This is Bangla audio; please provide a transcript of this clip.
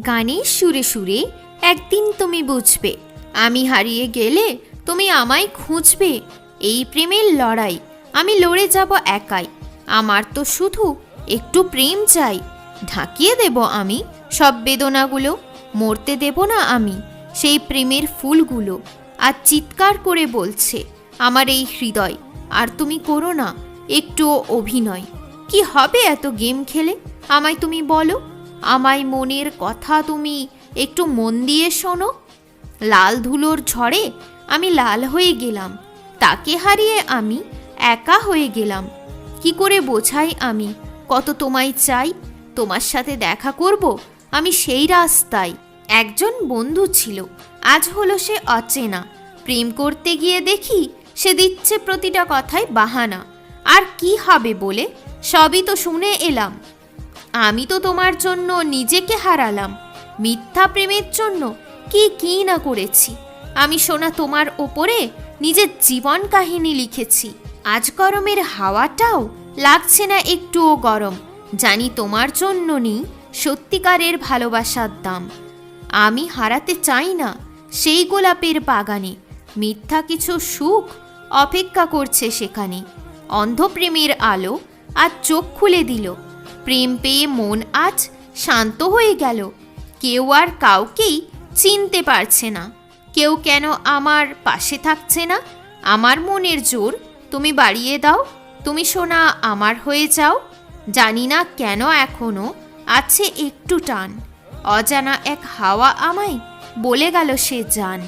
গানের সুরে সুরে একদিন তুমি বুঝবে, আমি হারিয়ে গেলে তুমি আমায় খুঁজবে। এই প্রেমের লড়াই আমি লড়ে যাব একাই, আমার তো শুধু একটু প্রেম চাই। ঢাকিয়ে দেব আমি সব বেদনাগুলো, মরতে দেব না আমি সেই প্রেমের ফুলগুলো। আর চিৎকার করে বলছে আমার এই হৃদয়, আর তুমি করো না একটুও অভিনয়। কি হবে এত গেম খেলে আমায় তুমি বলো, আমায় মনের কথা তুমি একটু মন দিয়ে শোনো। লাল ধুলোর ঝড়ে আমি লাল হয়ে গেলাম, তাকে হারিয়ে আমি একা হয়ে গেলাম। কি করে বোঝাই আমি কত তোমায় চাই, তোমার সাথে দেখা করব আমি সেই রাস্তায়। একজন বন্ধু ছিল, আজ হলো সে অচেনা। প্রেম করতে গিয়ে দেখি সে দিচ্ছে প্রতিটা কথায় বাহানা। আর কি হবে বলে সবই তো শুনে এলাম, আমি তো তোমার জন্য নিজেকে হারালাম। মিথ্যা প্রেমের জন্য কি কি না করেছি আমি, সোনা তোমার ওপরে নিজের জীবন কাহিনী লিখেছি। আজ গরমের হাওয়াটাও লাগছে না একটুও গরম, জানি তোমার জন্য নেই সত্যিকারের ভালোবাসার দাম। আমি হারাতে চাই না সেই গোলাপের বাগানে, মিথ্যা কিছু সুখ অপেক্ষা করছে সেখানে। অন্ধপ্রেমের আলো আজ চোখ খুলে দিল, প্রেম পেয়ে মন আজ শান্ত হয়ে গেল। কেউ আর কাউকেই চিনতে পারছে না, কেউ কেন আমার পাশে থাকছে না। আমার মনের জোর তুমি বাড়িয়ে দাও, তুমি সোনা আমার হয়ে যাও। জানি না কেন এখনো আছে একটু টান, অজানা এক হাওয়া আমায় বলে গেল সে জান।